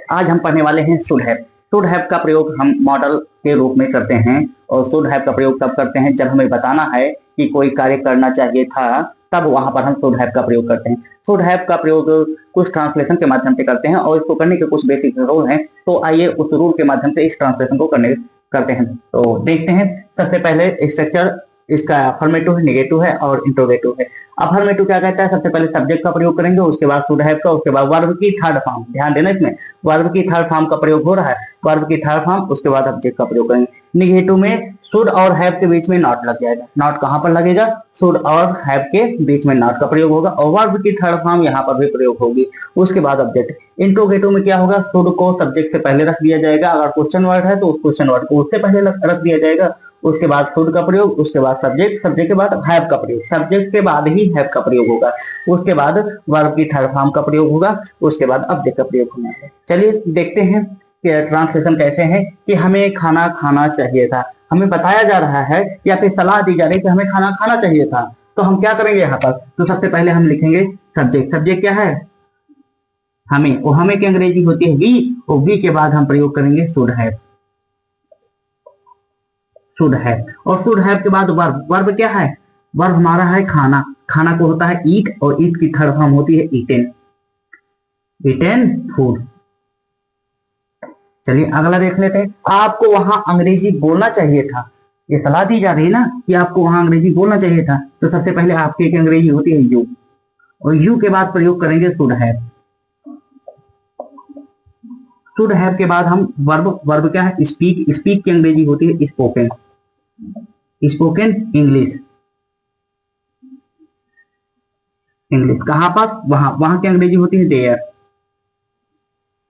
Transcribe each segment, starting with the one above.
आज हम पढ़ने वाले हैं शुड हैव। शुड हैव का प्रयोग हम मॉडल के रूप में करते हैं और शुड हैव का प्रयोग तब करते हैं जब हमें बताना है कि कोई कार्य करना चाहिए था, तब वहां पर हम शुड हैव का प्रयोग करते हैं। शुड हैव का प्रयोग कुछ ट्रांसलेशन के माध्यम से करते हैं और इसको करने के कुछ बेसिक रूल हैं। तो आइए उस रूल के माध्यम से इस ट्रांसलेशन को करते हैं। तो देखते हैं। सबसे पहले स्ट्रक्चर इसका अफर्मेटिव है, नेगेटिव है और इंट्रोगेटिव है। अफर्मेटिव क्या कहता है? सबसे पहले सब्जेक्ट का प्रयोग करेंगे, उसके बाद शुड हैव का, उसके बाद वर्ब की थर्ड फॉर्म। ध्यान देना, इसमें वर्ब की थर्ड फॉर्म का प्रयोग हो रहा है। वर्ब की थर्ड फॉर्म, उसके बाद ऑब्जेक्ट का प्रयोग करेंगे। नेगेटिव में शुड और हैव के बीच में नॉट लग जाएगा। नॉट कहां पर लगेगा? शुड और हैव के बीच में नॉट का प्रयोग होगा और वर्ब की थर्ड फॉर्म यहां पर भी प्रयोग होगी। उसके बाद ऑब्जेक्ट। इंट्रोगेटिव में क्या होगा? शुड को सब्जेक्ट से पहले रख दिया जाएगा। अगर क्वेश्चन वर्ड है तो उस क्वेश्चन वर्ड को उससे पहले रख दिया जाएगा। उसके बाद शुड का प्रयोग, उसके बाद सब्जेक्ट, सब्जेक्ट के बाद हैव का प्रयोग, सब्जेक्ट के बाद ही हैव का प्रयोग होगा। उसके बाद वर्ब की थर्ड फॉर्म का प्रयोग होगा, उसके बाद ऑब्जेक्ट का प्रयोग होना है। चलिए देखते हैं कि ट्रांसलेशन कैसे है। कि हमें खाना खाना चाहिए था, हमें बताया जा रहा है या फिर सलाह दी जा रही है कि हमें खाना खाना चाहिए था। तो हम क्या करेंगे यहाँ पर? तो सबसे पहले हम लिखेंगे सब्जेक्ट। सब्जेक्ट क्या है? हमें। और हमें की अंग्रेजी होती है वी, और वी के बाद हम प्रयोग करेंगे शुड हैव। शुड हैव और शुड हैव के बाद वर्ब। वर्ब क्या है? वर्ब हमारा है खाना। खाना को होता है ईट और ईट की थर्ड फॉर्म होती है ईटेन। Eaten food. चलिए अगला देख लेते हैं। आपको वहां अंग्रेजी बोलना चाहिए था। ये सलाह दी जा रही है ना कि आपको वहां अंग्रेजी बोलना चाहिए था। तो सबसे पहले आपकी की अंग्रेजी होती है यू, और यू के बाद प्रयोग करेंगे शुड हैव। शुड हैव के बाद हम वर्ब। वर्ब क्या है? स्पीक। स्पीक की अंग्रेजी होती है स्पोकन। Spoken English. इंग्लिश कहां पर? वहां। वहां की अंग्रेजी होती है देयर।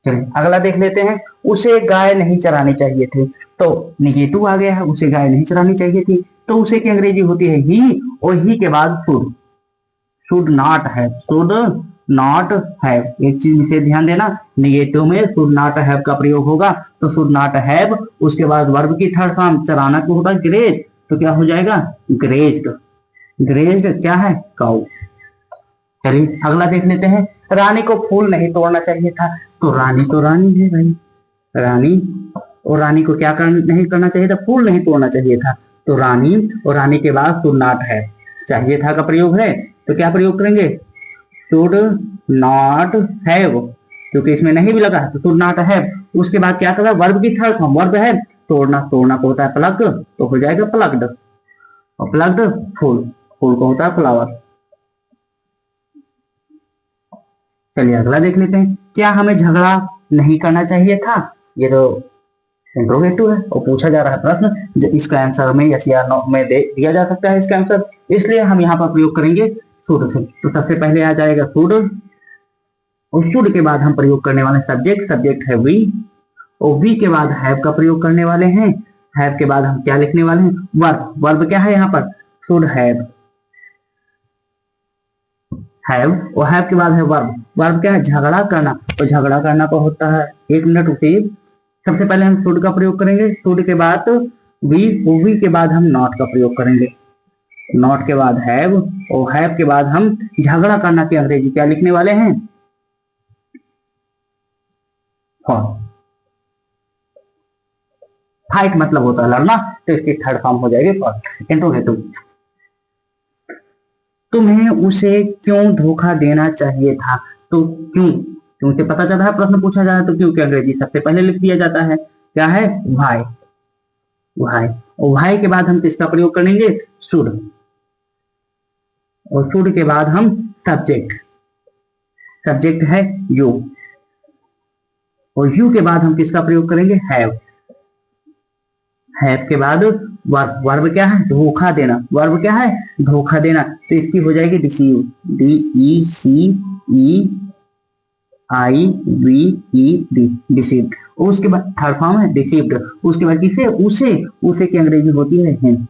चलिए अगला देख लेते हैं। उसे गाय नहीं चरानी चाहिए थी। तो निगेटिव आ गया है, उसे गाय नहीं चरानी चाहिए थी। तो उसे की अंग्रेजी होती है ही, और ही के बाद should. Should not have. Should not have. एक चीज से ध्यान देना, निगेटिव में शुड नॉट हैव का प्रयोग होगा। तो शुड नॉट हैव, उसके बाद वर्ब की थर्ड फॉर्म चराना को होगा ग्रेज। तो क्या हो जाएगा? ग्रेज्ड। ग्रेज्ड क्या है? काउ। चलिए अगला देख लेते हैं। रानी को फूल नहीं तोड़ना चाहिए था। तो रानी है भाई, रानी। और रानी को क्या नहीं करना चाहिए था? फूल नहीं तोड़ना चाहिए था। तो रानी, और रानी के बाद शुड नॉट है, चाहिए था का प्रयोग है। तो क्या प्रयोग करेंगे? शुड नॉट हैव, क्योंकि इसमें नहीं भी लगा है तो शुड नॉट हैव। उसके बाद क्या करेगा? वर्ब की थर्ड फॉर्म। वर्ब है तोड़ना। तोड़ना को होता है प्लग, तो हो जाएगा प्लग्ड। और प्लग्ड फूल। फूल को होता है फ्लावर। चलिए अगला देख लेते हैं। क्या हमें झगड़ा नहीं करना चाहिए था? ये तो इंट्रोगेटिव है और पूछा जा रहा है प्रश्न। इसका आंसर हमें यस या नो में दिया जा सकता है इसका आंसर, इसलिए हम यहाँ पर प्रयोग करेंगे शुड से। तो सबसे पहले आ जाएगा शुड, और शुड के बाद हम प्रयोग करने वाले सब्जेक्ट। सब्जेक्ट है वी, और वी के बाद हैव का प्रयोग करने वाले हैं। हैव के बाद हम क्या लिखने वाले हैं? वर्ब। वर्ब क्या है यहाँ पर? Should have. हैव, और हैव के बाद है वर्ब। वर्ब क्या है? झगड़ा करना। तो झगड़ा करना को होता है, एक मिनट रुकिए। सबसे पहले हम शुड का प्रयोग करेंगे। शुड के बाद वी, वी के बाद हम नॉट का प्रयोग करेंगे। नॉट के बाद हैव, और हैव के बाद हम झगड़ा करना की अंग्रेजी क्या लिखने वाले हैं? फाइट मतलब होता है लड़ना, तो इसकी थर्ड फॉर्म हो जाएगी फॉर। इंट्रोगेटिव। तुम्हें उसे क्यों धोखा देना चाहिए था? तो क्यों, क्योंकि पता चल रहा है प्रश्न पूछा जा रहा है, तो क्यों की अंग्रेजी सबसे पहले लिख दिया जाता है। क्या है? व्हाई। व्हाई, और व्हाई के बाद हम किसका प्रयोग करेंगे? शुड। और शुड के बाद हम सब्जेक्ट। सब्जेक्ट है यू, और यू के बाद हम किसका प्रयोग करेंगे? हैव। हैव के बाद वर्ब। वर्ब क्या है? धोखा देना। वर्ब क्या है? धोखा देना। तो इसकी हो जाएगी डिसीव। डी ई सी ई आई वी ई डी, डिसीव्ड। और उसके बाद थर्ड फॉर्म है डिसीव्ड। उसके बाद किसे? उसे। उसे की अंग्रेजी होती है हिम।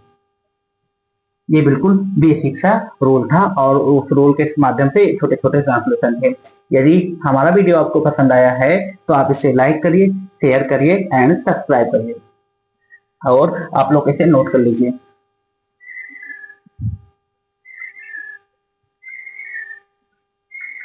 ये बिल्कुल बेसिक सा रोल था, और उस रोल के माध्यम से छोटे छोटे ट्रांसलेशन थे। यदि हमारा वीडियो आपको पसंद आया है तो आप इसे लाइक करिए, शेयर करिए एंड सब्सक्राइब करिए, और आप लोग इसे नोट कर लीजिए।